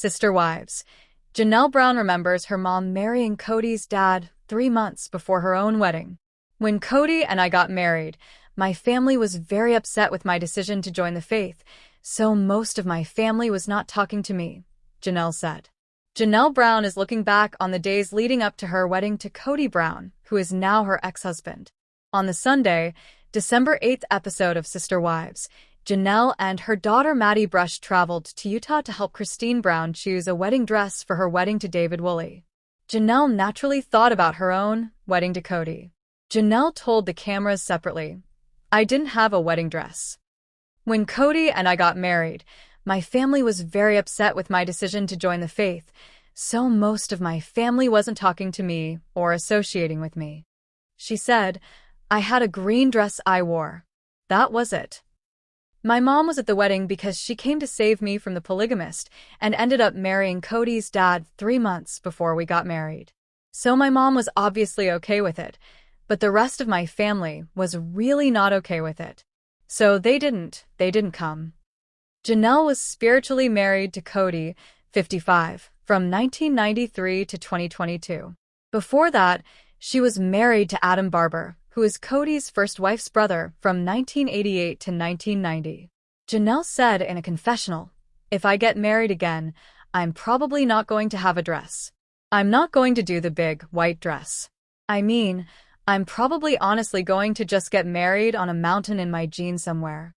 Sister Wives. Janelle Brown remembers her mom marrying Kody's dad 3 months before her own wedding. When Kody and I got married, my family was very upset with my decision to join the faith, so most of my family was not talking to me, Janelle said. Janelle Brown is looking back on the days leading up to her wedding to Kody Brown, who is now her ex-husband. On the Sunday, December 8th episode of Sister Wives, Janelle and her daughter Maddie Brush traveled to Utah to help Christine Brown choose a wedding dress for her wedding to David Woolley. Janelle naturally thought about her own wedding to Kody. Janelle told the cameras separately, "I didn't have a wedding dress. When Kody and I got married, my family was very upset with my decision to join the faith, so most of my family wasn't talking to me or associating with me." She said, "I had a green dress I wore. That was it. My mom was at the wedding because she came to save me from the polygamist and ended up marrying Kody's dad 3 months before we got married. So my mom was obviously okay with it, but the rest of my family was really not okay with it. So they didn't come." Janelle was spiritually married to Kody, 55, from 1993 to 2022. Before that, she was married to Adam Barber, who is Kody's first wife's brother, from 1988 to 1990. Janelle said in a confessional, "If I get married again, I'm probably not going to have a dress. I'm not going to do the big, white dress. I mean, I'm probably honestly going to just get married on a mountain in my jeans somewhere."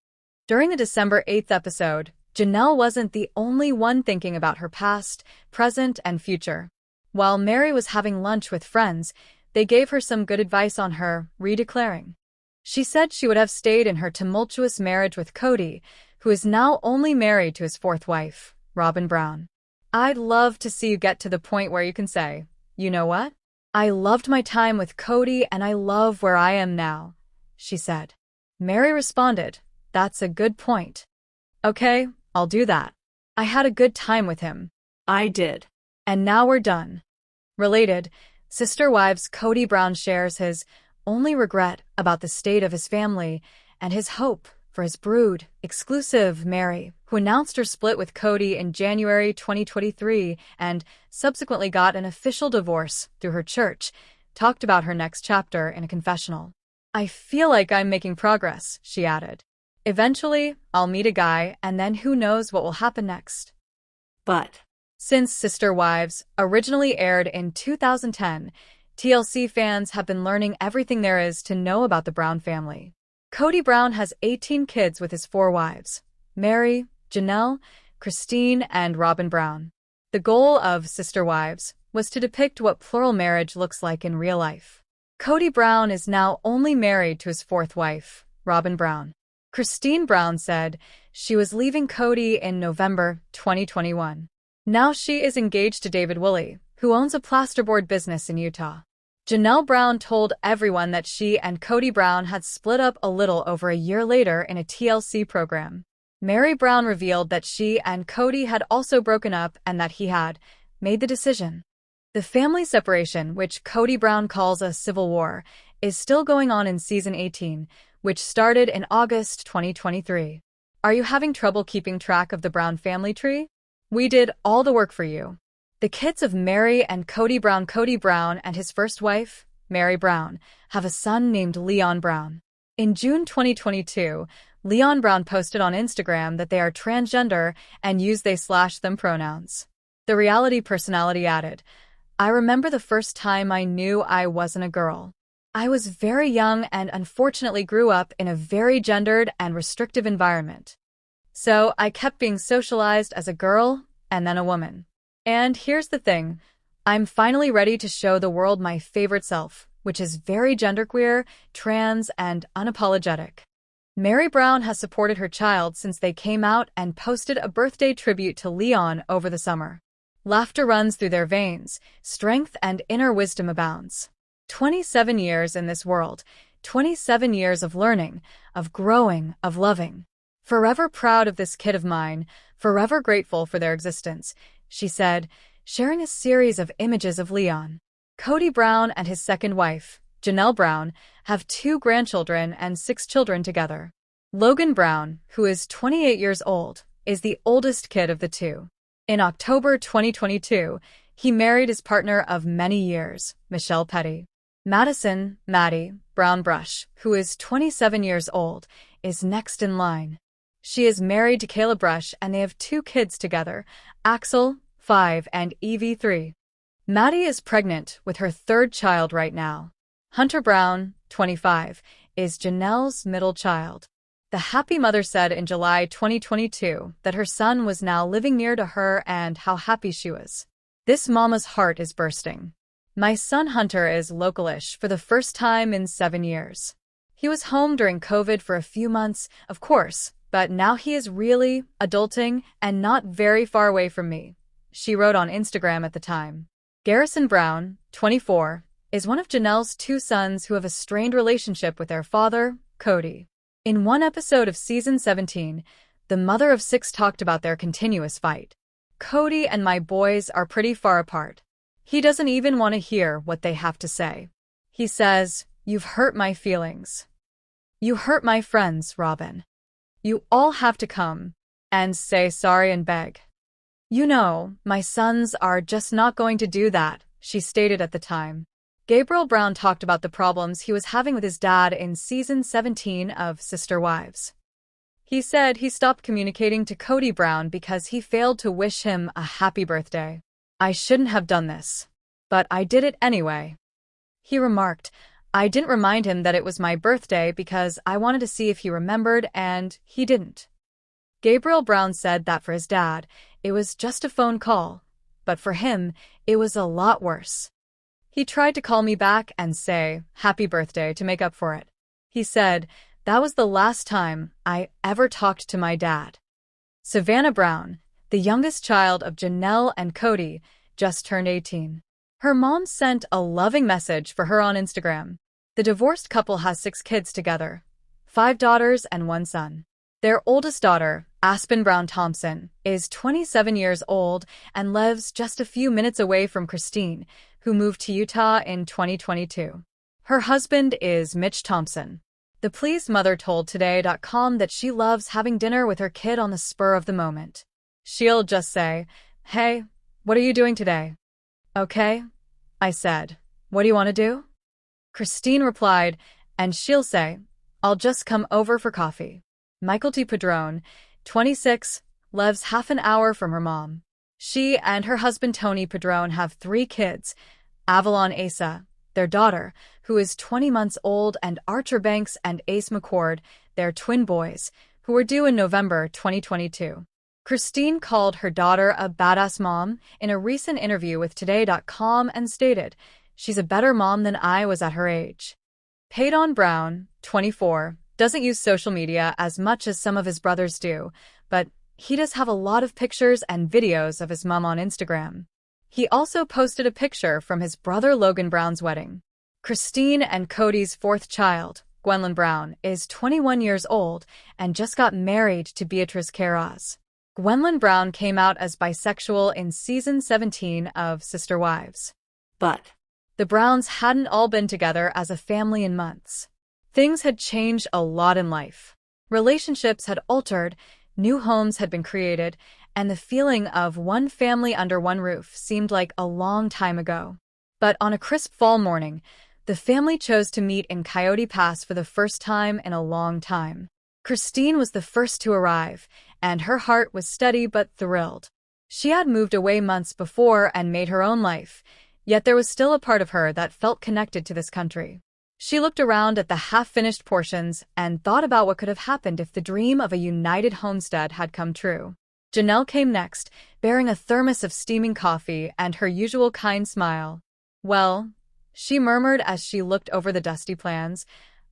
During the December 8th episode, Janelle wasn't the only one thinking about her past, present, and future. While Meri was having lunch with friends, they gave her some good advice on her redeclaring. She said she would have stayed in her tumultuous marriage with Kody, who is now only married to his 4th wife, Robin Brown. "I'd love to see you get to the point where you can say, 'You know what? I loved my time with Kody and I love where I am now,'" she said. Meri responded, "That's a good point. Okay, I'll do that. I had a good time with him. I did. And now we're done." Related, Sister Wives Kody Brown shares his only regret about the state of his family and his hope for his brood, exclusive Meri, who announced her split with Kody in January 2023 and subsequently got an official divorce through her church, talked about her next chapter in a confessional. "I feel like I'm making progress," she added. "Eventually, I'll meet a guy and then who knows what will happen next." But since Sister Wives originally aired in 2010, TLC fans have been learning everything there is to know about the Brown family. Kody Brown has 18 kids with his 4 wives, Meri, Janelle, Christine, and Robin Brown. The goal of Sister Wives was to depict what plural marriage looks like in real life. Kody Brown is now only married to his 4th wife, Robin Brown. Christine Brown said she was leaving Kody in November 2021. Now she is engaged to David Woolley, who owns a plasterboard business in Utah. Janelle Brown told everyone that she and Kody Brown had split up a little over a year later in a TLC program. Meri Brown revealed that she and Kody had also broken up and that he had made the decision. The family separation, which Kody Brown calls a civil war, is still going on in season 18, which started in August 2023. Are you having trouble keeping track of the Brown family tree? We did all the work for you. The kids of Meri and Kody Brown and his first wife, Meri Brown, have a son named Leon Brown. In June 2022, Leon Brown posted on Instagram that they are transgender and use they/them pronouns. The reality personality added, "I remember the first time I knew I wasn't a girl. I was very young and unfortunately grew up in a very gendered and restrictive environment. So I kept being socialized as a girl and then a woman. And here's the thing, I'm finally ready to show the world my favorite self, which is very genderqueer, trans, and unapologetic." Meri Brown has supported her child since they came out and posted a birthday tribute to Leon over the summer. Laughter runs through their veins, strength and inner wisdom abounds. 27 years in this world, 27 years of learning, of growing, of loving. Forever proud of this kid of mine, forever grateful for their existence, she said, sharing a series of images of Leon. Kody Brown and his second wife, Janelle Brown, have 2 grandchildren and 6 children together. Logan Brown, who is 28 years old, is the oldest kid of the 2. In October 2022, he married his partner of many years, Michelle Petty. Madison, Maddie, Brown-Brush, who is 27 years old, is next in line. She is married to Caleb Brush and they have 2 kids together, Axel, 5, and Evie, 3. Maddie is pregnant with her 3rd child right now. Hunter Brown, 25, is Janelle's middle child. The happy mother said in July 2022 that her son was now living near to her and how happy she was. This mama's heart is bursting. My son Hunter is localish for the first time in 7 years. He was home during COVID for a few months, of course, but now he is really adulting and not very far away from me, she wrote on Instagram at the time. Garrison Brown, 24, is one of Janelle's 2 sons who have a strained relationship with their father, Kody. In one episode of season 17, the mother of 6 talked about their continuous fight. Kody and my boys are pretty far apart. He doesn't even want to hear what they have to say. He says, "You've hurt my feelings. You hurt my friends, Robin. You all have to come and say sorry and beg." "You know, my sons are just not going to do that," she stated at the time. Gabriel Brown talked about the problems he was having with his dad in season 17 of Sister Wives. He said he stopped communicating to Kody Brown because he failed to wish him a happy birthday. "I shouldn't have done this, but I did it anyway." He remarked, "I didn't remind him that it was my birthday because I wanted to see if he remembered and he didn't." Gabriel Brown said that for his dad, it was just a phone call, but for him, it was a lot worse. "He tried to call me back and say, 'Happy birthday' to make up for it." He said, "That was the last time I ever talked to my dad." Savannah Brown, the youngest child of Janelle and Kody, just turned 18. Her mom sent a loving message for her on Instagram. The divorced couple has 6 kids together, 5 daughters and 1 son. Their oldest daughter, Aspen Brown Thompson, is 27 years old and lives just a few minutes away from Christine, who moved to Utah in 2022. Her husband is Mitch Thompson. The pleased mother told Today.com that she loves having dinner with her kid on the spur of the moment. She'll just say, "Hey, what are you doing today?" "Okay," I said. "What do you want to do?" Christine replied, and she'll say, "I'll just come over for coffee." Michael T. Padron, 26, lives half an hour from her mom. She and her husband Tony Padron have 3 kids, Avalon Asa, their daughter, who is 20 months old, and Archer Banks and Ace McCord, their twin boys, who were due in November 2022. Christine called her daughter a badass mom in a recent interview with Today.com and stated, "She's a better mom than I was at her age." Payton Brown, 24, doesn't use social media as much as some of his brothers do, but he does have a lot of pictures and videos of his mom on Instagram. He also posted a picture from his brother Logan Brown's wedding. Christine and Kody's 4th child, Gwendolyn Brown, is 21 years old and just got married to Beatrice Carraz. Gwendolyn Brown came out as bisexual in season 17 of Sister Wives. But the Browns hadn't all been together as a family in months. Things had changed a lot in life. Relationships had altered, new homes had been created, and the feeling of one family under one roof seemed like a long time ago. But on a crisp fall morning, the family chose to meet in Coyote Pass for the first time in a long time. Christine was the first to arrive, and her heart was steady but thrilled. She had moved away months before and made her own life, yet there was still a part of her that felt connected to this country. She looked around at the half-finished portions and thought about what could have happened if the dream of a united homestead had come true. Janelle came next, bearing a thermos of steaming coffee and her usual kind smile. "Well," she murmured as she looked over the dusty plans,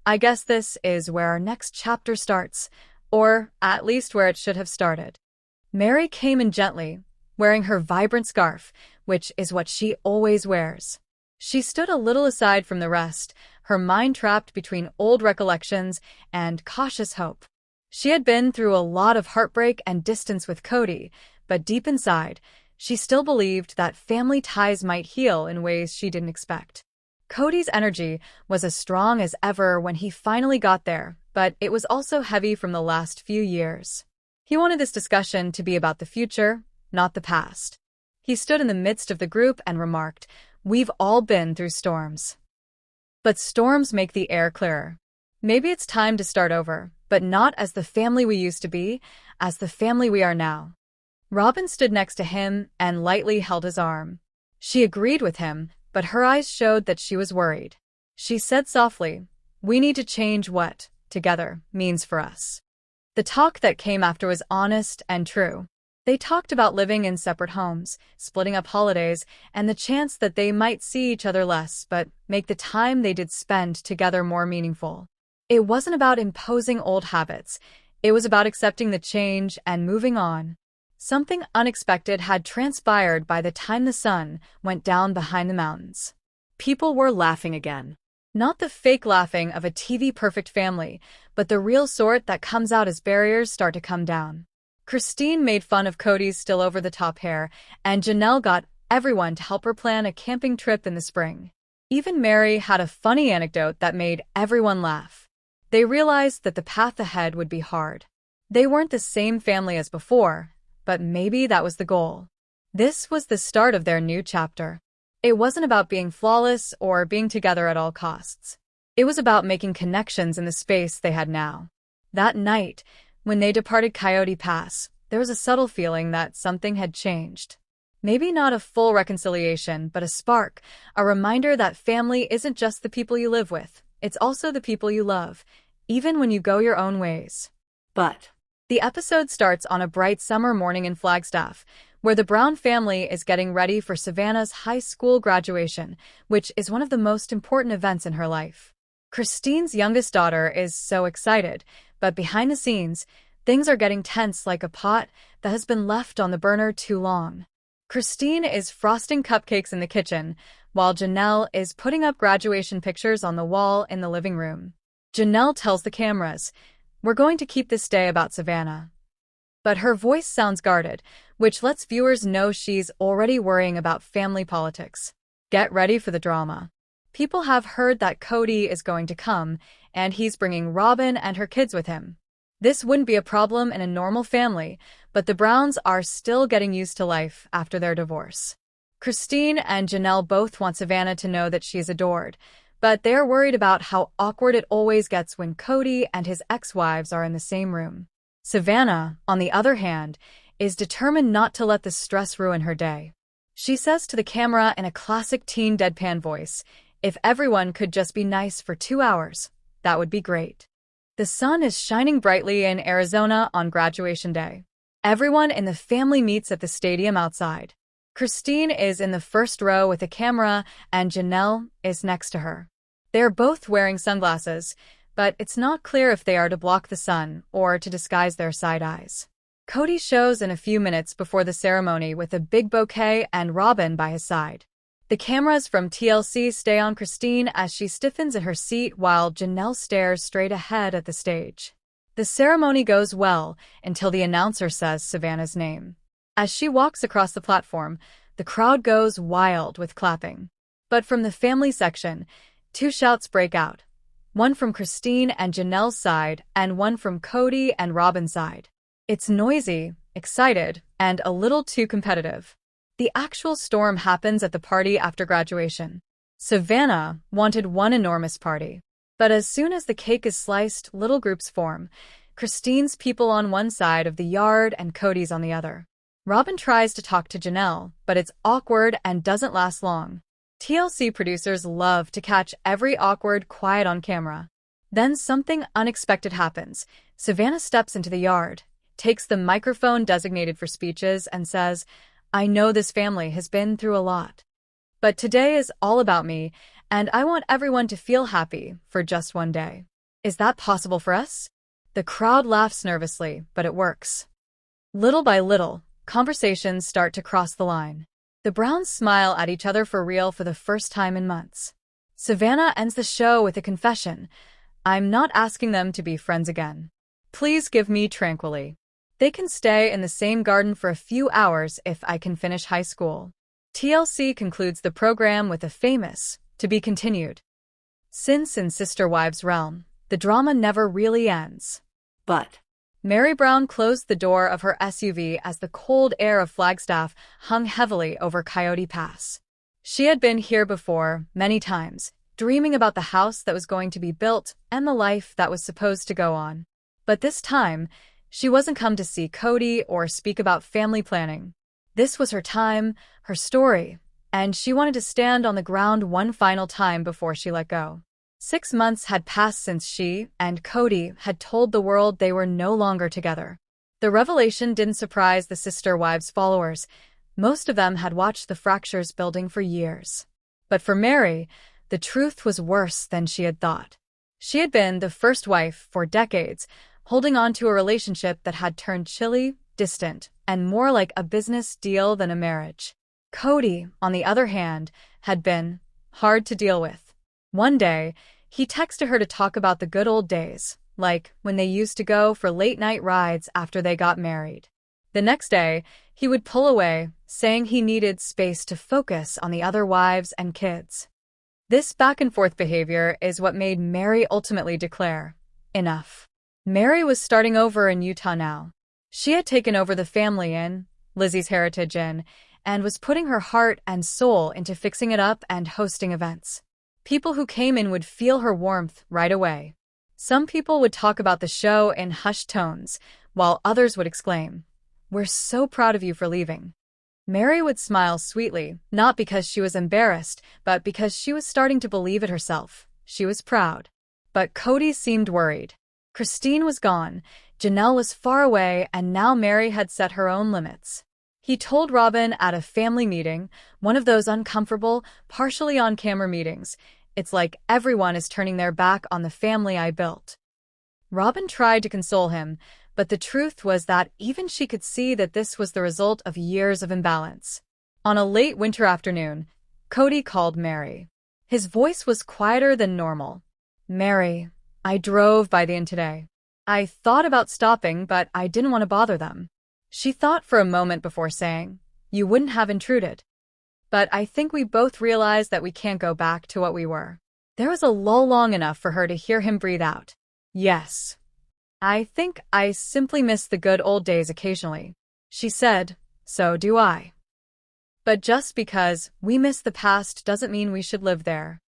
"I guess this is where our next chapter starts, or at least where it should have started." Meri came in gently, wearing her vibrant scarf, which is what she always wears. She stood a little aside from the rest, her mind trapped between old recollections and cautious hope. She had been through a lot of heartbreak and distance with Kody, but deep inside, she still believed that family ties might heal in ways she didn't expect. Kody's energy was as strong as ever when he finally got there, but it was also heavy from the last few years. He wanted this discussion to be about the future, not the past. He stood in the midst of the group and remarked, "We've all been through storms. But storms make the air clearer. Maybe it's time to start over, but not as the family we used to be, as the family we are now." Robin stood next to him and lightly held his arm. She agreed with him, but her eyes showed that she was worried. She said softly, "We need to change what together means for us." The talk that came after was honest and true. They talked about living in separate homes, splitting up holidays, and the chance that they might see each other less but make the time they did spend together more meaningful. It wasn't about imposing old habits. It was about accepting the change and moving on. Something unexpected had transpired by the time the sun went down behind the mountains. People were laughing again. Not the fake laughing of a TV-perfect family, but the real sort that comes out as barriers start to come down. Christine made fun of Kody's still over-the-top hair, and Janelle got everyone to help her plan a camping trip in the spring. Even Meri had a funny anecdote that made everyone laugh. They realized that the path ahead would be hard. They weren't the same family as before, but maybe that was the goal. This was the start of their new chapter. It wasn't about being flawless or being together at all costs. It was about making connections in the space they had now. That night, when they departed Coyote Pass, there was a subtle feeling that something had changed. Maybe not a full reconciliation, but a spark, a reminder that family isn't just the people you live with, it's also the people you love, even when you go your own ways. But the episode starts on a bright summer morning in Flagstaff, where the Brown family is getting ready for Savannah's high school graduation, which is one of the most important events in her life. Christine's youngest daughter is so excited, but behind the scenes, things are getting tense like a pot that has been left on the burner too long. Christine is frosting cupcakes in the kitchen, while Janelle is putting up graduation pictures on the wall in the living room. Janelle tells the cameras, "We're going to keep this day about Savannah." But her voice sounds guarded, which lets viewers know she's already worrying about family politics. Get ready for the drama. People have heard that Kody is going to come, and he's bringing Robin and her kids with him. This wouldn't be a problem in a normal family, but the Browns are still getting used to life after their divorce. Christine and Janelle both want Savannah to know that she's adored, but they're worried about how awkward it always gets when Kody and his ex-wives are in the same room. Savannah, on the other hand, is determined not to let the stress ruin her day. She says to the camera in a classic teen deadpan voice, "If everyone could just be nice for 2 hours, that would be great." The sun is shining brightly in Arizona on graduation day. Everyone in the family meets at the stadium outside. Christine is in the first row with a camera, and Janelle is next to her. They're both wearing sunglasses, but it's not clear if they are to block the sun or to disguise their side eyes. Kody shows in a few minutes before the ceremony with a big bouquet and Robin by his side. The cameras from TLC stay on Christine as she stiffens in her seat while Janelle stares straight ahead at the stage. The ceremony goes well until the announcer says Savannah's name. As she walks across the platform, the crowd goes wild with clapping. But from the family section, 2 shouts break out. One from Christine and Janelle's side and one from Kody and Robin's side. It's noisy, excited, and a little too competitive. The actual storm happens at the party after graduation. Savannah wanted one enormous party. But as soon as the cake is sliced, little groups form. Christine's people on one side of the yard and Kody's on the other. Robin tries to talk to Janelle, but it's awkward and doesn't last long. TLC producers love to catch every awkward quiet on camera. Then something unexpected happens. Savannah steps into the yard, takes the microphone designated for speeches, and says, "I know this family has been through a lot. But today is all about me, and I want everyone to feel happy for just one day. Is that possible for us?" The crowd laughs nervously, but it works. Little by little, conversations start to cross the line. The Browns smile at each other for real for the first time in months. Savannah ends the show with a confession. "I'm not asking them to be friends again. Please give me tranquility. They can stay in the same garden for a few hours if I can finish high school." TLC concludes the program with a famous, "To be continued." Since in Sister Wives' realm, the drama never really ends. But Meri Brown closed the door of her SUV as the cold air of Flagstaff hung heavily over Coyote Pass. She had been here before, many times, dreaming about the house that was going to be built and the life that was supposed to go on. But this time, she wasn't come to see Kody or speak about family planning. This was her time, her story, and she wanted to stand on the ground one final time before she let go. 6 months had passed since she and Kody had told the world they were no longer together. The revelation didn't surprise the sister wives' followers. Most of them had watched the fractures building for years. But for Meri, the truth was worse than she had thought. She had been the first wife for decades, holding on to a relationship that had turned chilly, distant, and more like a business deal than a marriage. Kody, on the other hand, had been hard to deal with. One day, he texted her to talk about the good old days, like when they used to go for late-night rides after they got married. The next day, he would pull away, saying he needed space to focus on the other wives and kids. This back-and-forth behavior is what made Meri ultimately declare, enough. Meri was starting over in Utah now. She had taken over the family inn, Lizzie's Heritage Inn, and was putting her heart and soul into fixing it up and hosting events. People who came in would feel her warmth right away. Some people would talk about the show in hushed tones, while others would exclaim, "We're so proud of you for leaving." Meri would smile sweetly, not because she was embarrassed, but because she was starting to believe it herself. She was proud. But Kody seemed worried. Christine was gone, Janelle was far away, and now Meri had set her own limits. He told Robin at a family meeting, one of those uncomfortable, partially on-camera meetings, "It's like everyone is turning their back on the family I built." Robin tried to console him, but the truth was that even she could see that this was the result of years of imbalance. On a late winter afternoon, Kody called Meri. His voice was quieter than normal. "Meri, I drove by the inn today. I thought about stopping, but I didn't want to bother them." She thought for a moment before saying, "You wouldn't have intruded." But I think we both realized that we can't go back to what we were. There was a lull long enough for her to hear him breathe out. "Yes. I think I simply miss the good old days occasionally." She said, "So do I. But just because we miss the past doesn't mean we should live there."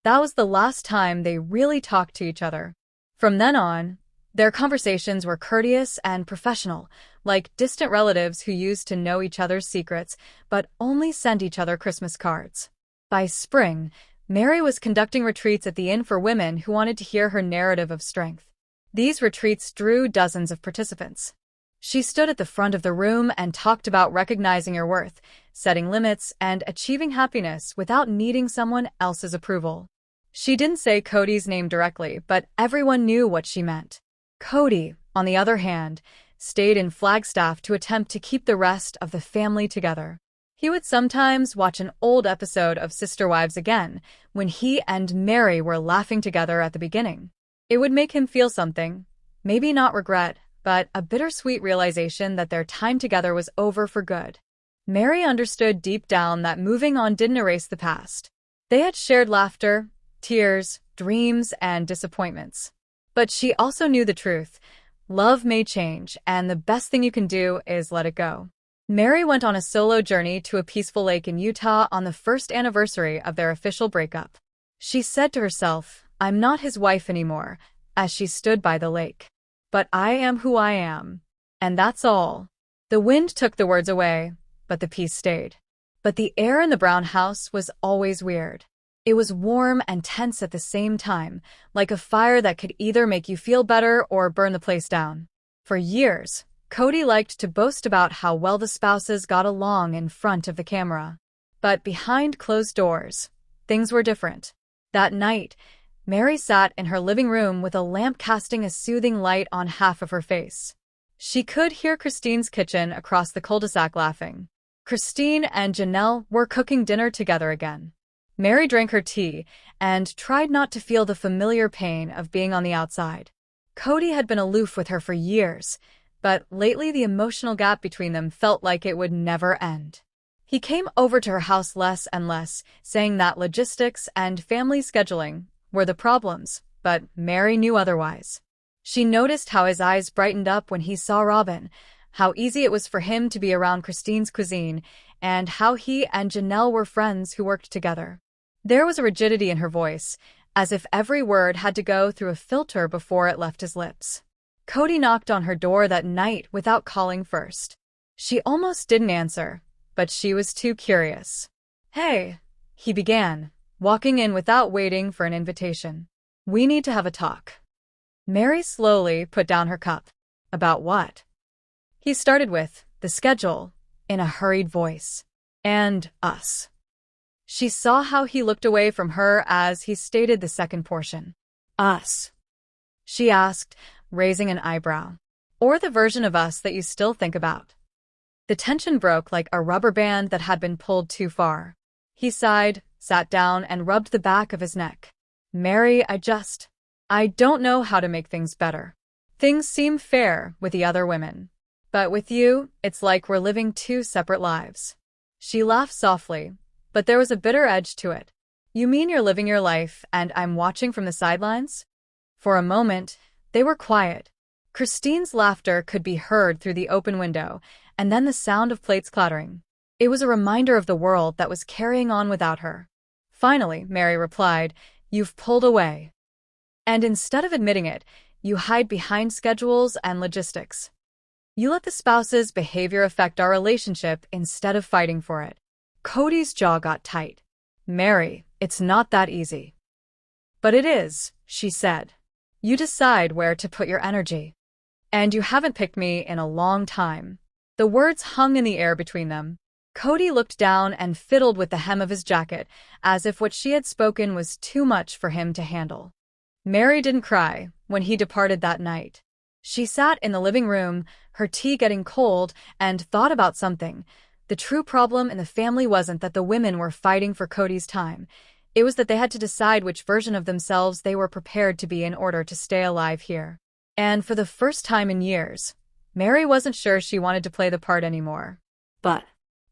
That was the last time they really talked to each other. From then on, their conversations were courteous and professional, like distant relatives who used to know each other's secrets, but only sent each other Christmas cards. By spring, Meri was conducting retreats at the inn for women who wanted to hear her narrative of strength. These retreats drew dozens of participants. She stood at the front of the room and talked about recognizing your worth, setting limits, and achieving happiness without needing someone else's approval. She didn't say Kody's name directly, but everyone knew what she meant. Kody, on the other hand, stayed in Flagstaff to attempt to keep the rest of the family together. He would sometimes watch an old episode of Sister Wives again, when he and Meri were laughing together at the beginning. It would make him feel something, maybe not regret, but a bittersweet realization that their time together was over for good. Meri understood deep down that moving on didn't erase the past. They had shared laughter, tears, dreams, and disappointments. But she also knew the truth. Love may change, and the best thing you can do is let it go. Meri went on a solo journey to a peaceful lake in Utah on the first anniversary of their official breakup. She said to herself, "I'm not his wife anymore," as she stood by the lake. "But I am who I am. And that's all." The wind took the words away, but the peace stayed. But the air in the Brown house was always weird. It was warm and tense at the same time, like a fire that could either make you feel better or burn the place down. For years, Kody liked to boast about how well the spouses got along in front of the camera. But behind closed doors, things were different. That night, Meri sat in her living room with a lamp casting a soothing light on half of her face. She could hear Christine's kitchen across the cul-de-sac laughing. Christine and Janelle were cooking dinner together again. Meri drank her tea and tried not to feel the familiar pain of being on the outside. Kody had been aloof with her for years, but lately the emotional gap between them felt like it would never end. He came over to her house less and less, saying that logistics and family scheduling were the problems, but Meri knew otherwise. She noticed how his eyes brightened up when he saw Robin, how easy it was for him to be around Christine's cuisine, and how he and Janelle were friends who worked together. There was a rigidity in her voice, as if every word had to go through a filter before it left his lips. Kody knocked on her door that night without calling first. She almost didn't answer, but she was too curious. "Hey," he began, walking in without waiting for an invitation. "We need to have a talk." Meri slowly put down her cup. "About what?" He started with, "The schedule," in a hurried voice. "And us." She saw how he looked away from her as he stated the second portion. "Us?" she asked, raising an eyebrow. "Or the version of us that you still think about?" The tension broke like a rubber band that had been pulled too far. He sighed, sat down, and rubbed the back of his neck. "Meri, I don't know how to make things better. Things seem fair with the other women. But with you, it's like we're living two separate lives." She laughed softly, but there was a bitter edge to it. "You mean you're living your life and I'm watching from the sidelines?" For a moment, they were quiet. Christine's laughter could be heard through the open window, and then the sound of plates clattering. It was a reminder of the world that was carrying on without her. Finally, Meri replied, "You've pulled away. And instead of admitting it, you hide behind schedules and logistics. You let the spouse's behavior affect our relationship instead of fighting for it." Kody's jaw got tight. "Meri, it's not that easy." "But it is," she said. "You decide where to put your energy. And you haven't picked me in a long time." The words hung in the air between them. Kody looked down and fiddled with the hem of his jacket, as if what she had spoken was too much for him to handle. Meri didn't cry when he departed that night. She sat in the living room, her tea getting cold, and thought about something. The true problem in the family wasn't that the women were fighting for Kody's time. It was that they had to decide which version of themselves they were prepared to be in order to stay alive here. And for the first time in years, Meri wasn't sure she wanted to play the part anymore. But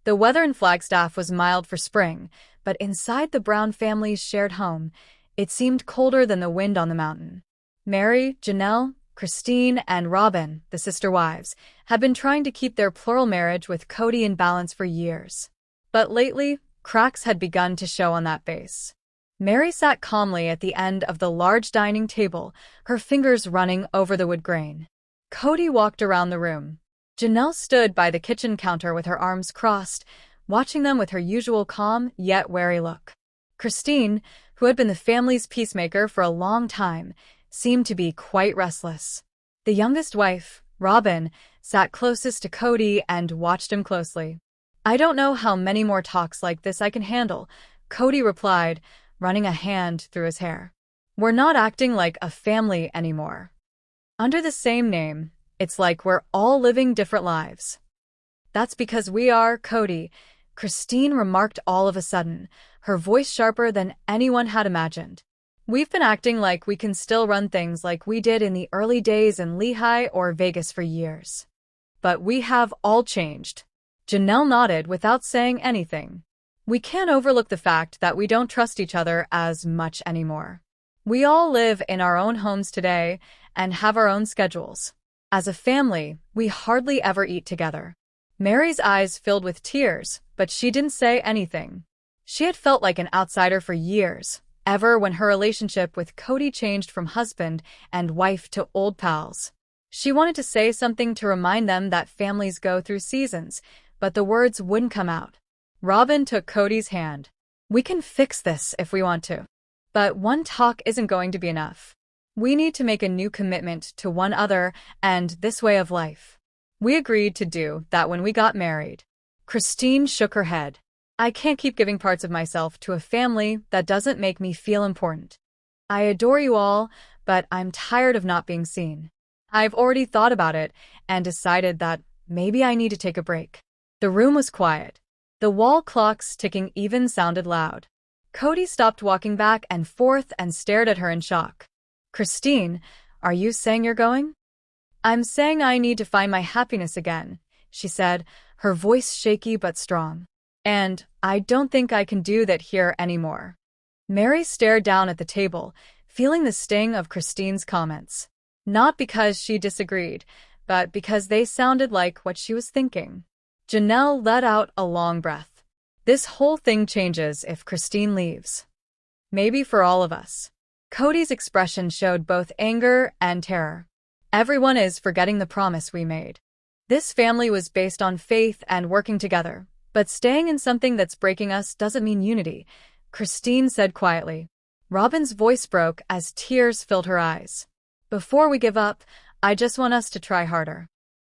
the weather in Flagstaff was mild for spring, but inside the Brown family's shared home, it seemed colder than the wind on the mountain. Meri, Janelle, Christine, and Robin, the sister wives, had been trying to keep their plural marriage with Kody in balance for years. But lately, cracks had begun to show on that base. Meri sat calmly at the end of the large dining table, her fingers running over the wood grain. Kody walked around the room. Janelle stood by the kitchen counter with her arms crossed, watching them with her usual calm yet wary look. Christine, who had been the family's peacemaker for a long time, seemed to be quite restless. The youngest wife, Robin, sat closest to Kody and watched him closely. "I don't know how many more talks like this I can handle," Kody replied, running a hand through his hair. "We're not acting like a family anymore. Under the same name, it's like we're all living different lives." "That's because we are, Kody," Christine remarked all of a sudden, her voice sharper than anyone had imagined. "We've been acting like we can still run things like we did in the early days in Lehigh or Vegas for years. But we have all changed." Janelle nodded without saying anything. "We can't overlook the fact that we don't trust each other as much anymore. We all live in our own homes today and have our own schedules. As a family, we hardly ever eat together." Meri's eyes filled with tears, but she didn't say anything. She had felt like an outsider for years, ever when her relationship with Kody changed from husband and wife to old pals. She wanted to say something to remind them that families go through seasons, but the words wouldn't come out. Robin took Kody's hand. "We can fix this if we want to. But one talk isn't going to be enough. We need to make a new commitment to one another and this way of life. We agreed to do that when we got married." Christine shook her head. "I can't keep giving parts of myself to a family that doesn't make me feel important. I adore you all, but I'm tired of not being seen. I've already thought about it and decided that maybe I need to take a break." The room was quiet. The wall clocks ticking even sounded loud. Kody stopped walking back and forth and stared at her in shock. "Christine, are you saying you're going?" "I'm saying I need to find my happiness again," she said, her voice shaky but strong. "And I don't think I can do that here anymore." Meri stared down at the table, feeling the sting of Christine's comments. Not because she disagreed, but because they sounded like what she was thinking. Janelle let out a long breath. This whole thing changes if Christine leaves. Maybe for all of us. Kody's expression showed both anger and terror. Everyone is forgetting the promise we made. This family was based on faith and working together, but staying in something that's breaking us doesn't mean unity, Christine said quietly. Robin's voice broke as tears filled her eyes. Before we give up, I just want us to try harder.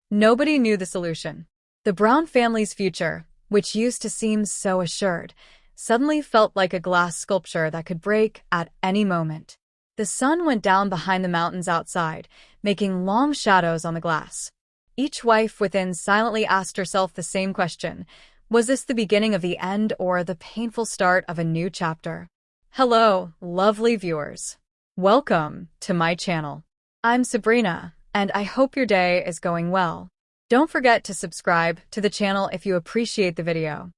Nobody knew the solution. The Brown family's future, which used to seem so assured, suddenly felt like a glass sculpture that could break at any moment. The sun went down behind the mountains outside, making long shadows on the glass. Each wife within silently asked herself the same question. Was this the beginning of the end or the painful start of a new chapter? Hello, lovely viewers. Welcome to my channel. I'm Sabrina, and I hope your day is going well. Don't forget to subscribe to the channel if you appreciate the video.